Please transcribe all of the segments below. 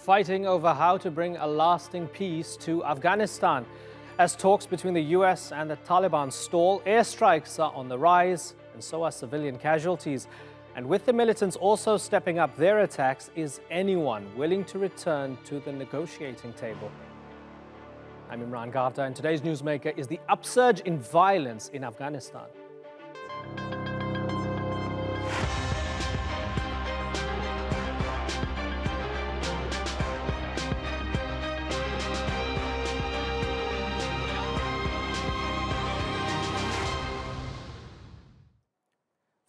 fighting over how to bring a lasting peace to Afghanistan. As talks between the US and the Taliban stall, airstrikes are on the rise, and so are civilian casualties. And with the militants also stepping up their attacks, is anyone willing to return to the negotiating table? I'm Imran Gavda, and today's newsmaker is the upsurge in violence in Afghanistan.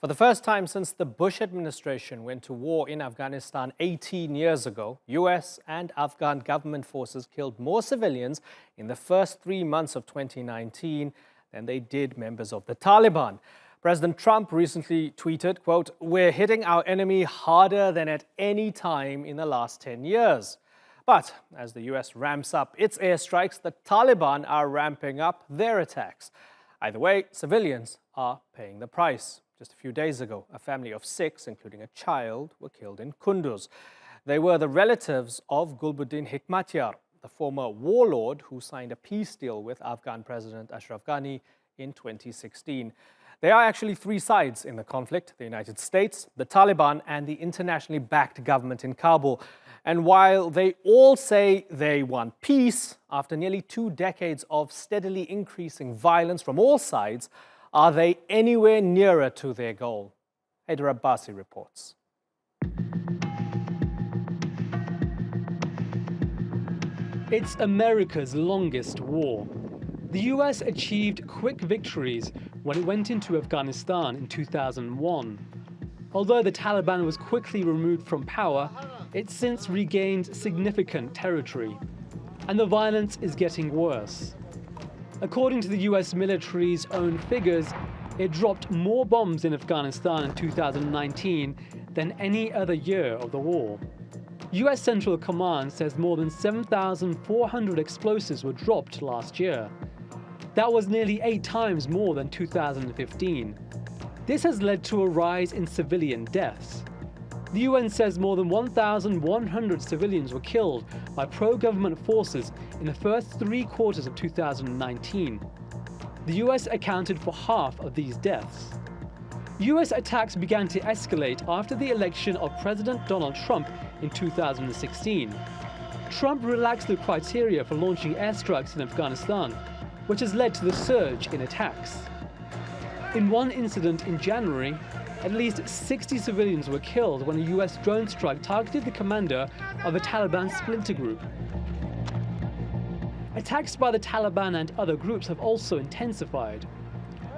For the first time since the Bush administration went to war in Afghanistan 18 years ago, US and Afghan government forces killed more civilians in the first 3 months of 2019 than they did members of the Taliban. President Trump recently tweeted, quote, "We're hitting our enemy harder than at any time in the last 10 years. But as the US ramps up its airstrikes, the Taliban are ramping up their attacks. Either way, civilians are paying the price. Just a few days ago, a family of 6, including a child, were killed in Kunduz. They were the relatives of Gulbuddin Hekmatyar, the former warlord who signed a peace deal with Afghan President Ashraf Ghani in 2016. There are actually 3 sides in the conflict: the United States, the Taliban, and the internationally backed government in Kabul. And while they all say they want peace, after nearly 2 decades of steadily increasing violence from all sides, are they anywhere nearer to their goal? Haider Abbasi reports. It's America's longest war. The US achieved quick victories when it went into Afghanistan in 2001. Although the Taliban was quickly removed from power, it's since regained significant territory. And the violence is getting worse. According to the US military's own figures, it dropped more bombs in Afghanistan in 2019 than any other year of the war. US Central Command says more than 7,400 explosives were dropped last year. That was nearly 8 times more than 2015. This has led to a rise in civilian deaths. The UN says more than 1,100 civilians were killed by pro-government forces in the first 3 quarters of 2019. The US accounted for half of these deaths. US attacks began to escalate after the election of President Donald Trump in 2016. Trump relaxed the criteria for launching airstrikes in Afghanistan, which has led to the surge in attacks. In one incident in January, at least 60 civilians were killed when a US drone strike targeted the commander of a Taliban splinter group. Attacks by the Taliban and other groups have also intensified.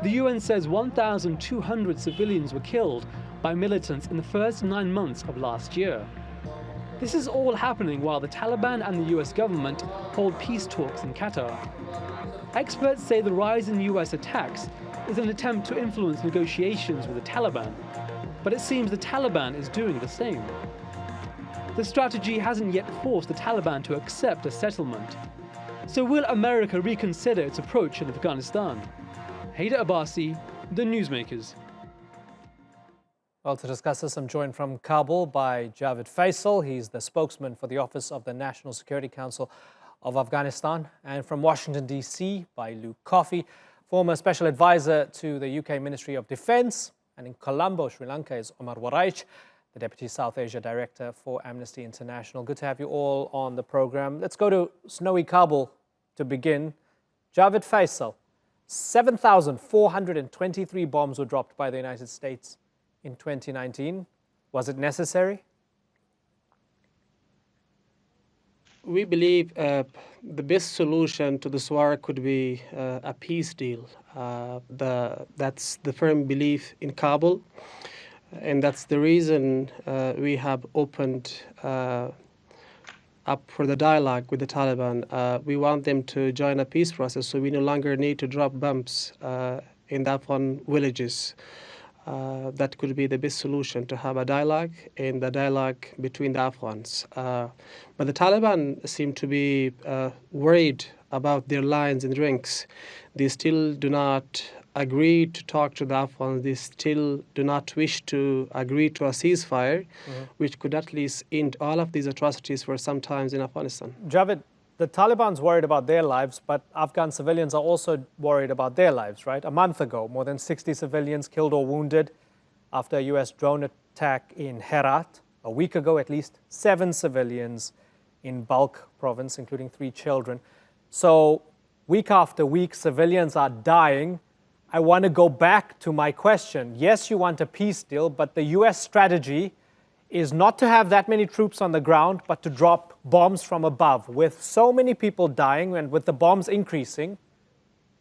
The UN says 1,200 civilians were killed by militants in the first 9 months of last year. This is all happening while the Taliban and the US government hold peace talks in Qatar. Experts say the rise in US attacks is an attempt to influence negotiations with the Taliban, but it seems the Taliban is doing the same. The strategy hasn't yet forced the Taliban to accept a settlement. So will America reconsider its approach in Afghanistan? Haider Abbasi, The Newsmakers. Well, to discuss this, I'm joined from Kabul by Javid Faisal. He's the spokesman for the Office of the National Security Council of Afghanistan. And from Washington, D.C., by Luke Coffey, former special advisor to the UK Ministry of Defence. And in Colombo, Sri Lanka, is Omar Waraich, the Deputy South Asia Director for Amnesty International. Good to have you all on the program. Let's go to snowy Kabul to begin. Javid Faisal, 7,423 bombs were dropped by the United States in 2019. Was it necessary? We believe the best solution to this war could be a peace deal. That's the firm belief in Kabul, and that's the reason we have opened up for the dialogue with the Taliban. We want them to join a peace process, so we no longer need to drop bombs in the Afghan villages. That could be the best solution, to have a dialogue and the dialogue between the Afghans. But the Taliban seem to be worried about their lines and ranks. They still do not agreed to talk to the Afghans, they still do not wish to agree to a ceasefire, which could at least end all of these atrocities for some times in Afghanistan. Javid, the Taliban's worried about their lives, but Afghan civilians are also worried about their lives, right? A month ago, more than 60 civilians killed or wounded after a U.S. drone attack in Herat. A week ago, at least 7 civilians in Balkh province, including 3 children. So week after week, civilians are dying. I want to go back to my question. Yes, you want a peace deal, but the U.S. strategy is not to have that many troops on the ground, but to drop bombs from above. With so many people dying and with the bombs increasing,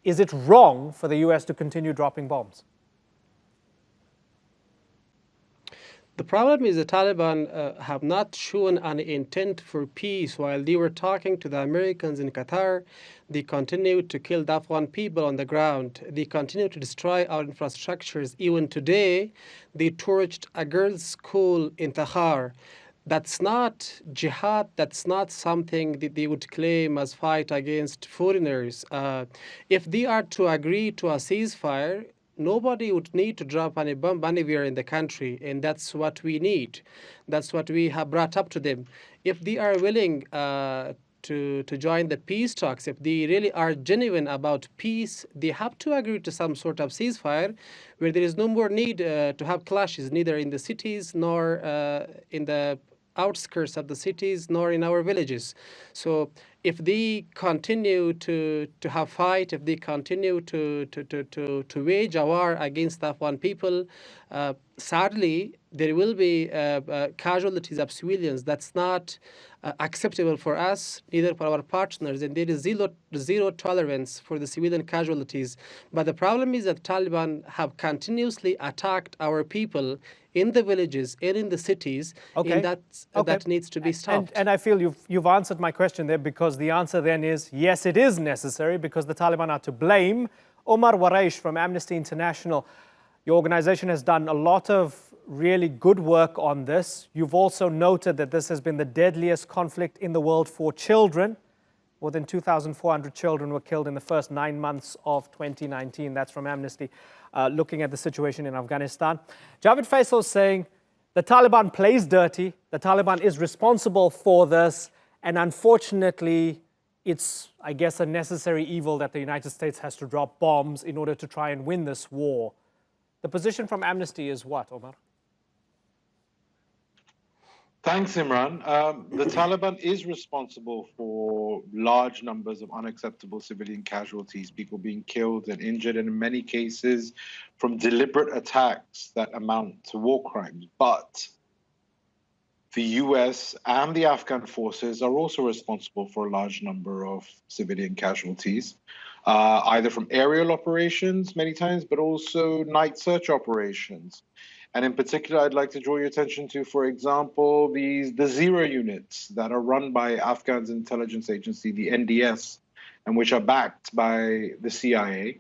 is it wrong for the U.S. to continue dropping bombs? The problem is the Taliban have not shown an intent for peace. While they were talking to the Americans in Qatar, they continued to kill the Afghan people on the ground. They continue to destroy our infrastructures. Even today, they torched a girls' school in Tahar. That's not jihad. That's not something that they would claim as fight against foreigners. If they are to agree to a ceasefire, nobody would need to drop any bomb anywhere in the country, and that's what we need. That's what we have brought up to them. If they are willing to join the peace talks, if they really are genuine about peace, they have to agree to some sort of ceasefire where there is no more need to have clashes, neither in the cities nor in the outskirts of the cities, nor in our villages. So if they continue to have fight, if they continue to wage a war against the Afghan people, sadly, there will be casualties of civilians. That's not acceptable for us, neither for our partners, and there is zero tolerance for the civilian casualties. But the problem is that Taliban have continuously attacked our people in the villages and in the cities, and that needs to be stopped. And I feel you've answered my question there, because the answer then is, yes, it is necessary, because the Taliban are to blame. Omar Waraich from Amnesty International, your organization has done a lot of really good work on this. You've also noted that this has been the deadliest conflict in the world for children. More than 2,400 children were killed in the first 9 months of 2019. That's from Amnesty, looking at the situation in Afghanistan. Javid Faisal is saying the Taliban plays dirty. The Taliban is responsible for this. And unfortunately, it's, I guess, a necessary evil that the United States has to drop bombs in order to try and win this war. The position from Amnesty is what, Omar? Thanks, Imran. The Taliban is responsible for large numbers of unacceptable civilian casualties, people being killed and injured, and in many cases from deliberate attacks that amount to war crimes. But the US and the Afghan forces are also responsible for a large number of civilian casualties, either from aerial operations many times, but also night search operations. And in particular, I'd like to draw your attention to, for example, the Zero units that are run by Afghan's intelligence agency, the NDS, and which are backed by the CIA,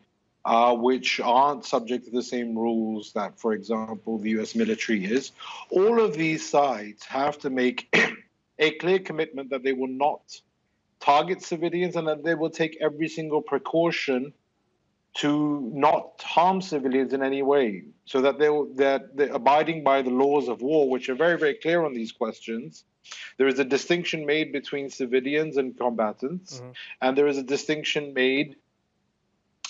which aren't subject to the same rules that, for example, the US military is. All of these sides have to make a clear commitment that they will not target civilians and that they will take every single precaution to not harm civilians in any way, so that they're abiding by the laws of war, which are very, very clear on these questions. There is a distinction made between civilians and combatants, and there is a distinction made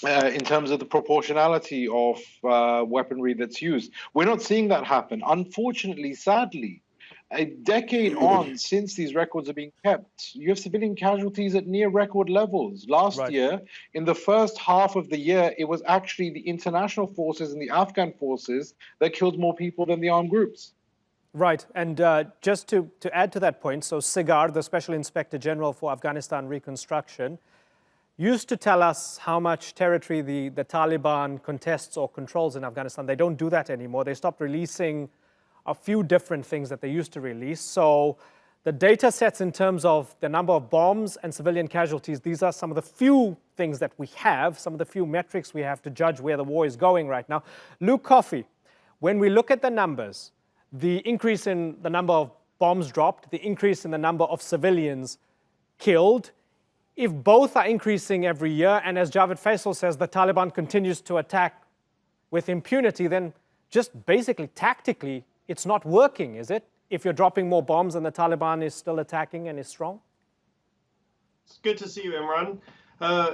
in terms of the proportionality of weaponry that's used. We're not seeing that happen. Unfortunately, sadly, a decade on since these records are being kept, you have civilian casualties at near record levels. Last year, in the first half of the year, it was actually the international forces and the Afghan forces that killed more people than the armed groups. Right, and just to add to that point, so Sigar, the Special Inspector General for Afghanistan Reconstruction, used to tell us how much territory the Taliban contests or controls in Afghanistan. They don't do that anymore. They stopped releasing a few different things that they used to release. So the data sets in terms of the number of bombs and civilian casualties, these are some of the few things that we have, some of the few metrics we have to judge where the war is going right now. Luke Coffey, when we look at the numbers, the increase in the number of bombs dropped, the increase in the number of civilians killed, if both are increasing every year, and as Javid Faisal says, the Taliban continues to attack with impunity, then just basically tactically, it's not working, is it? If you're dropping more bombs and the Taliban is still attacking and is strong? It's good to see you, Imran.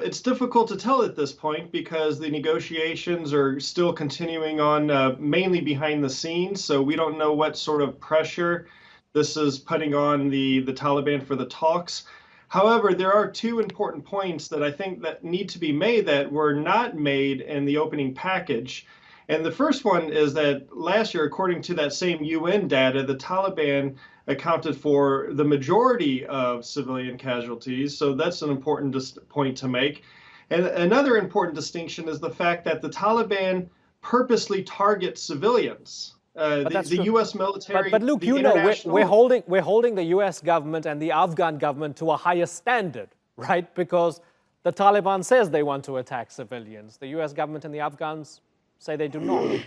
It's difficult to tell at this point because the negotiations are still continuing on mainly behind the scenes, so we don't know what sort of pressure this is putting on the Taliban for the talks. However, there are two important points that I think that need to be made that were not made in the opening package. And the first one is that last year, according to that same UN data, the Taliban accounted for the majority of civilian casualties. So that's an important point to make. And another important distinction is the fact that the Taliban purposely target civilians. The U.S. military. But Luke, you know, we're holding the U.S. government and the Afghan government to a higher standard, right? Because the Taliban says they want to attack civilians. The U.S. government and the Afghans say they do not.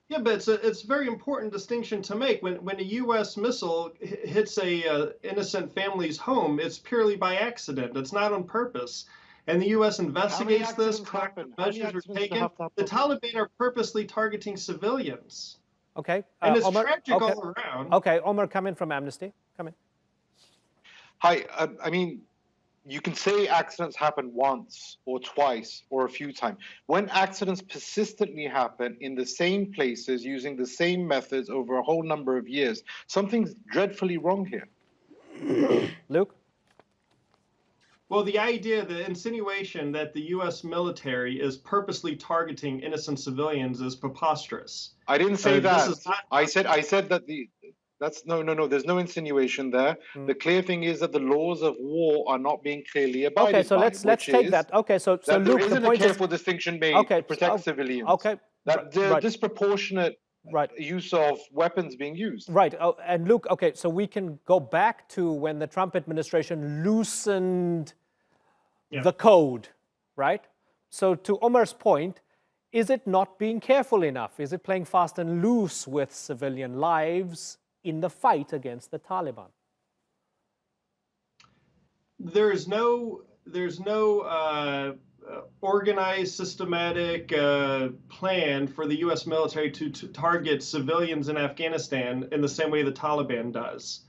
Yeah, but it's a very important distinction to make. When a U.S. missile hits a innocent family's home, it's purely by accident. It's not on purpose. And the U.S. investigates this, corrective measures are taken. The Taliban are purposely targeting civilians. Okay. And it's Omar, tragic okay. all around. Okay, Omar, come in from Amnesty. Come in. Hi, I mean, you can say accidents happen once or twice or a few times. When accidents persistently happen in the same places using the same methods over a whole number of years, something's dreadfully wrong here. Luke? Well, the idea, the insinuation that the U.S. military is purposely targeting innocent civilians is preposterous. I didn't say that. I said that no. There's no insinuation there. The clear thing is that the laws of war are not being clearly abided by. Okay, so let's take that. Okay, so that Luke, there isn't the point a careful distinction made to protect civilians. Okay, that the disproportionate use of weapons being used. Right, and Luke, okay, so we can go back to when the Trump administration loosened the code, right? So to Omar's point, is it not being careful enough? Is it playing fast and loose with civilian lives in the fight against the Taliban? There's no organized, systematic plan for the U.S. military to target civilians in Afghanistan in the same way the Taliban does.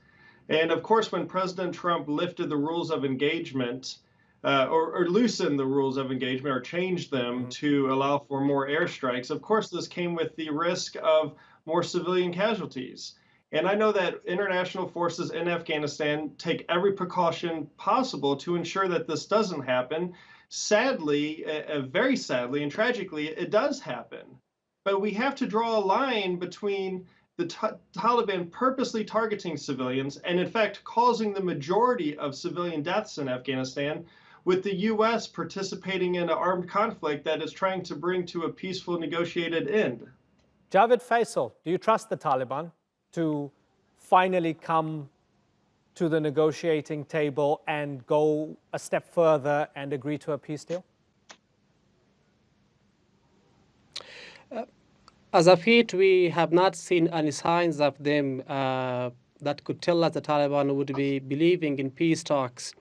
And of course, when President Trump lifted the rules of engagement, or loosened the rules of engagement or changed them to allow for more airstrikes, of course, this came with the risk of more civilian casualties. And I know that international forces in Afghanistan take every precaution possible to ensure that this doesn't happen. Sadly, very sadly and tragically, it does happen. But we have to draw a line between the Taliban purposely targeting civilians and, in fact, causing the majority of civilian deaths in Afghanistan, with the U.S. participating in an armed conflict that is trying to bring to a peaceful negotiated end. Javid Faisal, do you trust the Taliban to finally come to the negotiating table and go a step further and agree to a peace deal? As of yet, we have not seen any signs of them that could tell us the Taliban would be believing in peace talks.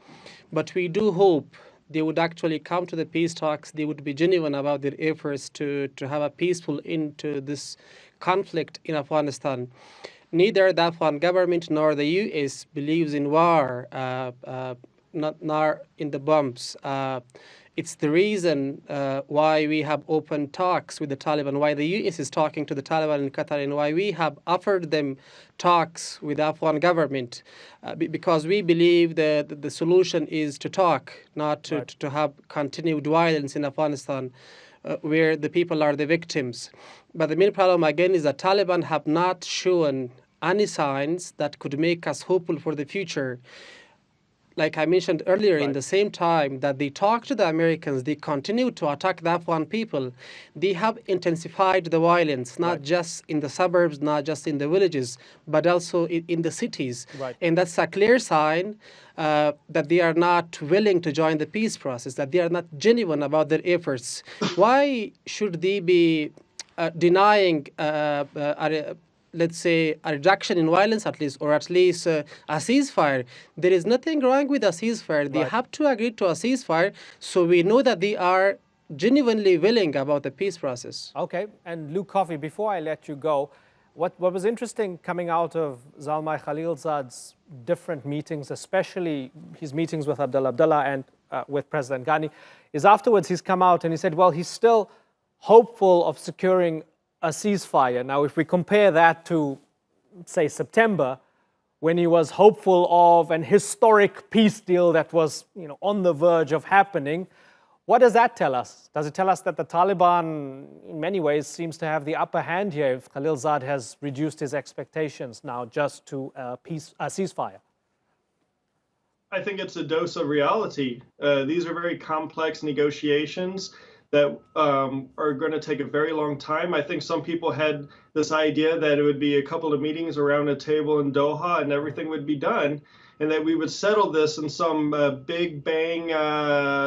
But we do hope they would actually come to the peace talks. They would be genuine about their efforts to have a peaceful end to this conflict in Afghanistan. Neither the Afghan government nor the U.S. believes in war, nor in the bombs. It's the reason why we have opened talks with the Taliban, why the U.S. is talking to the Taliban in Qatar, and why we have offered them talks with the Afghan government, because we believe that the solution is to talk, not to have continued violence in Afghanistan, where the people are the victims. But the main problem, again, is that Taliban have not shown any signs that could make us hopeful for the future. Like I mentioned earlier, in the same time that they talk to the Americans, they continue to attack the Afghan people. They have intensified the violence, not just in the suburbs, not just in the villages, but also in the cities. And that's a clear sign that they are not willing to join the peace process, that they are not genuine about their efforts. Why should they be denying let's say, a reduction in violence at least, or at least a ceasefire. There is nothing wrong with a ceasefire. They have to agree to a ceasefire, so we know that they are genuinely willing about the peace process. Okay, and Luke Coffey, before I let you go, what was interesting coming out of Zalmay Khalilzad's different meetings, especially his meetings with Abdullah and with President Ghani, is afterwards he's come out and he said, well, he's still hopeful of securing a ceasefire. Now, if we compare that to, say, September, when he was hopeful of an historic peace deal that was, on the verge of happening, what does that tell us? Does it tell us that the Taliban, in many ways, seems to have the upper hand here if Khalilzad has reduced his expectations now just to a ceasefire? I think it's a dose of reality. These are very complex negotiations that are going to take a very long time. I think some people had this idea that it would be a couple of meetings around a table in Doha and everything would be done, and that we would settle this in some big bang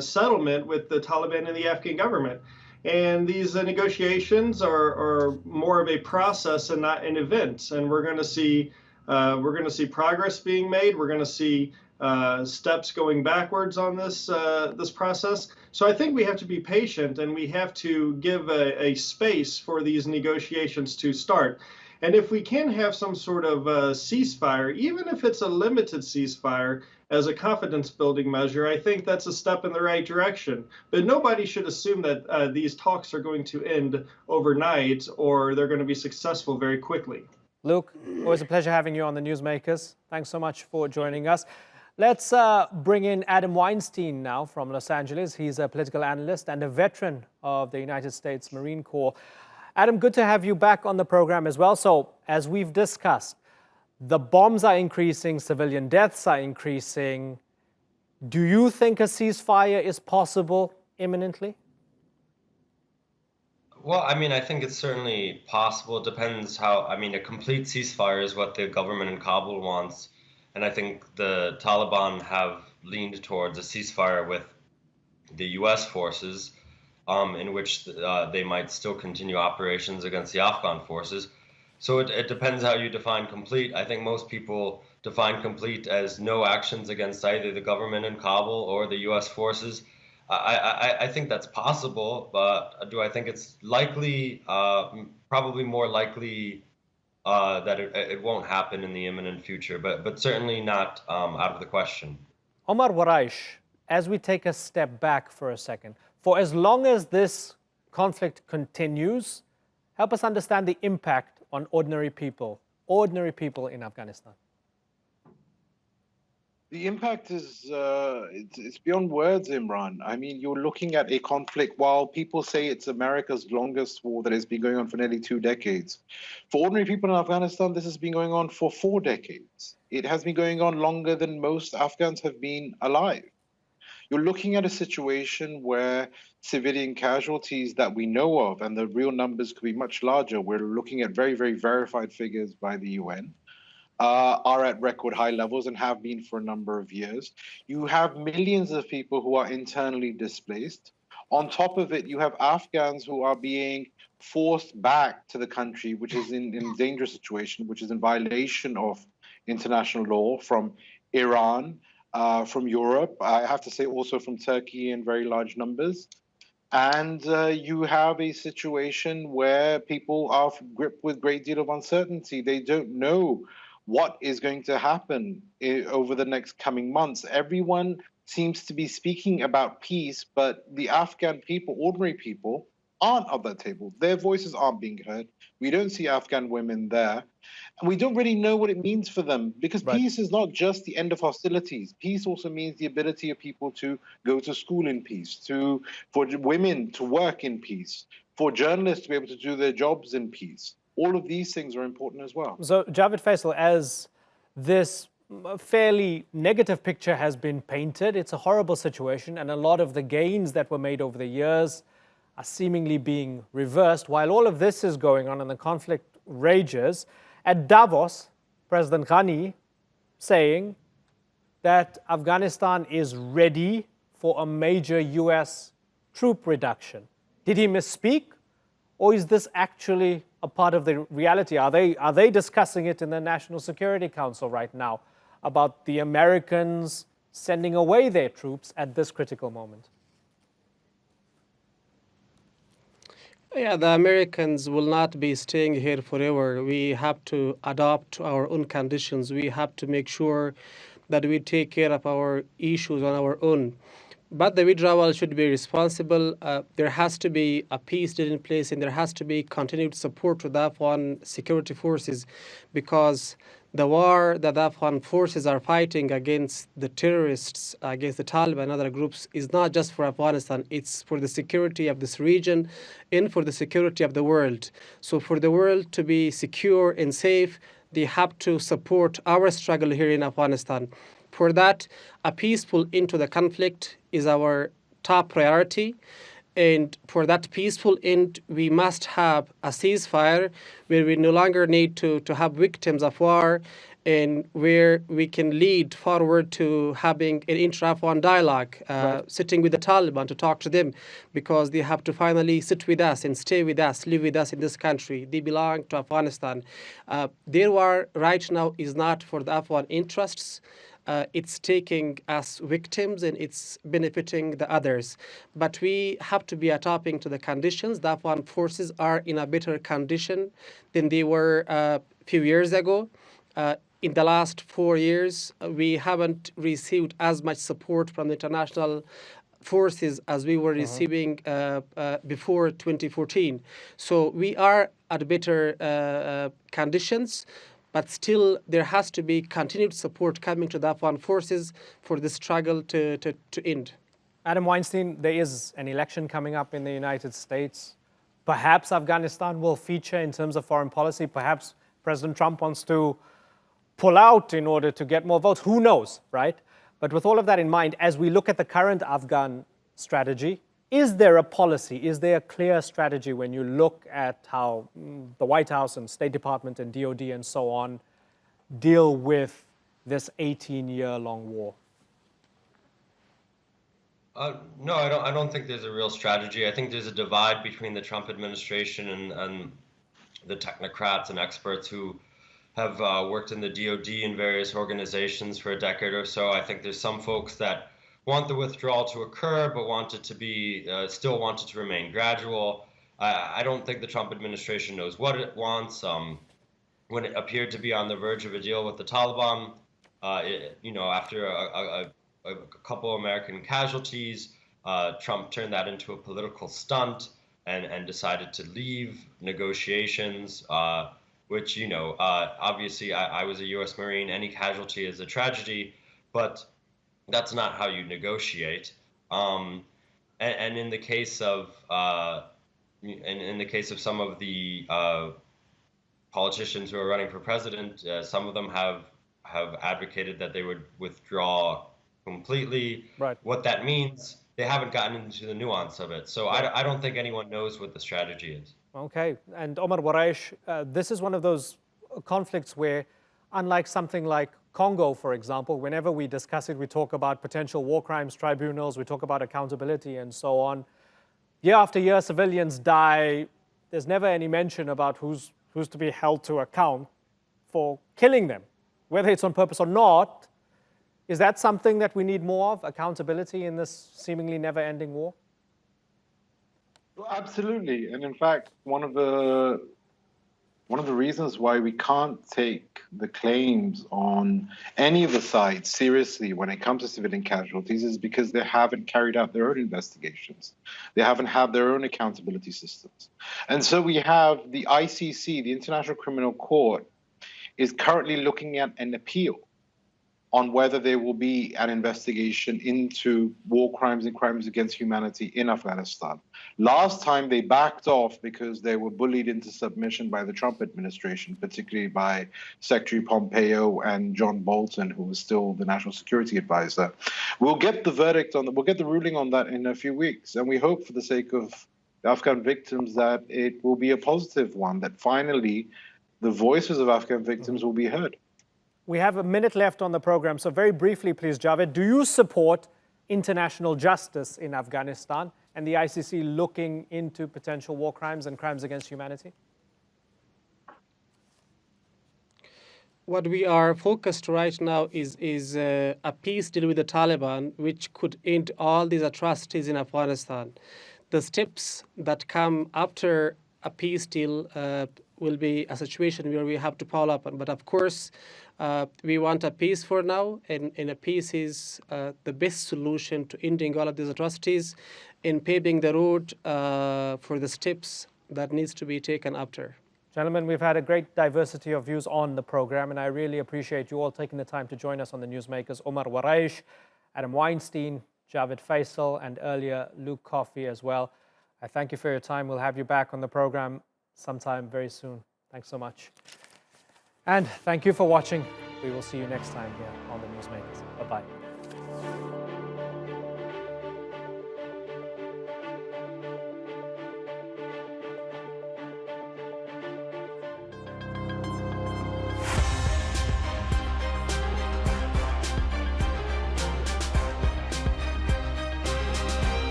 settlement with the Taliban and the Afghan government. And these negotiations are more of a process and not an event. And we're going to see progress being made. We're going to see steps going backwards on this process. So I think we have to be patient and we have to give a space for these negotiations to start. And if we can have some sort of ceasefire, even if it's a limited ceasefire as a confidence building measure, I think that's a step in the right direction. But nobody should assume that these talks are going to end overnight or they're going to be successful very quickly. Luke, always a pleasure having you on the Newsmakers. Thanks so much for joining us. Let's bring in Adam Weinstein now from Los Angeles. He's a political analyst and a veteran of the United States Marine Corps. Adam, good to have you back on the program as well. So, as we've discussed, the bombs are increasing, civilian deaths are increasing. Do you think a ceasefire is possible imminently? Well, I think it's certainly possible. It depends how, a complete ceasefire is what the government in Kabul wants. And I think the Taliban have leaned towards a ceasefire with the U.S. forces, in which they might still continue operations against the Afghan forces. So it depends how you define complete. I think most people define complete as no actions against either the government in Kabul or the U.S. forces. I think that's possible, but do I think it's likely? Probably more likely that it won't happen in the imminent future, but certainly not out of the question. Omar Waraich, as we take a step back for a second, for as long as this conflict continues, help us understand the impact on ordinary people in Afghanistan. The impact is it's beyond words, Imran. You're looking at a conflict. While people say it's America's longest war that has been going on for nearly 2 decades, for ordinary people in Afghanistan, this has been going on for 4 decades. It has been going on longer than most Afghans have been alive. You're looking at a situation where civilian casualties that we know of, and the real numbers could be much larger, we're looking at very, very verified figures by the UN, are at record high levels and have been for a number of years. You have millions of people who are internally displaced. On top of it, you have Afghans who are being forced back to the country, which is in a dangerous situation, which is in violation of international law, from Iran, from Europe, I have to say also from Turkey in very large numbers. And you have a situation where people are gripped with a great deal of uncertainty. They don't know what is going to happen over the next coming months. Everyone seems to be speaking about peace, but the Afghan people, ordinary people, aren't at that table. Their voices aren't being heard. We don't see Afghan women there. And we don't really know what it means for them, because peace is not just the end of hostilities. Peace also means the ability of people to go to school in peace, for women to work in peace, for journalists to be able to do their jobs in peace. All of these things are important as well. So, Javid Faisal, as this fairly negative picture has been painted, it's a horrible situation, and a lot of the gains that were made over the years are seemingly being reversed. While all of this is going on and the conflict rages, at Davos, President Ghani saying that Afghanistan is ready for a major US troop reduction. Did he misspeak? Or is this actually a part of the reality? Are they discussing it in the National Security Council right now about the Americans sending away their troops at this critical moment? Yeah, the Americans will not be staying here forever. We have to adapt to our own conditions. We have to make sure that we take care of our issues on our own. But the withdrawal should be responsible. There has to be a peace deal in place, and there has to be continued support to the Afghan security forces, because the war that the Afghan forces are fighting against the terrorists, against the Taliban and other groups, is not just for Afghanistan. It's for the security of this region and for the security of the world. So for the world to be secure and safe, they have to support our struggle here in Afghanistan. For that, a peaceful end to the conflict is our top priority. And for that peaceful end, we must have a ceasefire where we no longer need to have victims of war, and where we can lead forward to having an intra-Afghan dialogue, sitting with the Taliban to talk to them, because they have to finally sit with us and stay with us, live with us in this country. They belong to Afghanistan. Their war right now is not for the Afghan interests. It's taking us victims and it's benefiting the others. But we have to be adapting to the conditions. The Afghan forces are in a better condition than they were a few years ago. In the last 4 years, we haven't received as much support from the international forces as we were receiving before 2014. So we are at better conditions. But still, there has to be continued support coming to the Afghan forces for the struggle to end. Adam Weinstein, there is an election coming up in the United States. Perhaps Afghanistan will feature in terms of foreign policy. Perhaps President Trump wants to pull out in order to get more votes. Who knows, right? But with all of that in mind, as we look at the current Afghan strategy, is there a policy, is there a clear strategy when you look at how the White House and State Department and DOD and so on deal with this 18-year-long war? No, I don't think there's a real strategy. I think there's a divide between the Trump administration and the technocrats and experts who have worked in the DOD and various organizations for a decade or so. I think there's some folks that want the withdrawal to occur, but want it to be still want it to remain gradual. I don't think the Trump administration knows what it wants. When it appeared to be on the verge of a deal with the Taliban, after a couple American casualties, Trump turned that into a political stunt and decided to leave negotiations. Which obviously I was a U.S. Marine. Any casualty is a tragedy, but that's not how you negotiate. And in the case of in the case of some of the politicians who are running for president, some of them have advocated that they would withdraw completely. Right. What that means, they haven't gotten into the nuance of it. So I don't think anyone knows what the strategy is. Okay. And Omar Waraich, this is one of those conflicts where, unlike something like Congo, for example, whenever we discuss it, we talk about potential war crimes tribunals, we talk about accountability and so on. Year after year, civilians die. There's never any mention about who's to be held to account for killing them, whether it's on purpose or not. Is that something that we need more of, accountability in this seemingly never-ending war? Well, absolutely. And in fact, one of the reasons why we can't take the claims on any of the sides seriously when it comes to civilian casualties is because they haven't carried out their own investigations. They haven't had their own accountability systems. And so we have the ICC, the International Criminal Court, is currently looking at an appeal on whether there will be an investigation into war crimes and crimes against humanity in Afghanistan. Last time they backed off because they were bullied into submission by the Trump administration, particularly by Secretary Pompeo and John Bolton, who was still the national security advisor. We'll get the ruling on that in a few weeks, and we hope for the sake of the Afghan victims that it will be a positive one, that finally the voices of Afghan victims will be heard. We have a minute left on the program, so very briefly, please, Javid, do you support international justice in Afghanistan? and the ICC looking into potential war crimes and crimes against humanity? What we are focused right now is a peace deal with the Taliban, which could end all these atrocities in Afghanistan. The steps that come after a peace deal will be a situation where we have to follow up on. But of course, we want a peace for now, and a peace is the best solution to ending all of these atrocities and paving the road for the steps that needs to be taken after. Gentlemen, we've had a great diversity of views on the program, and I really appreciate you all taking the time to join us on the Newsmakers. Omar Waraich, Adam Weinstein, Javid Faisal, and earlier Luke Coffey as well. I thank you for your time. We'll have you back on the program sometime very soon. Thanks so much. And thank you for watching. We will see you next time here on the Newsmakers. Bye-bye.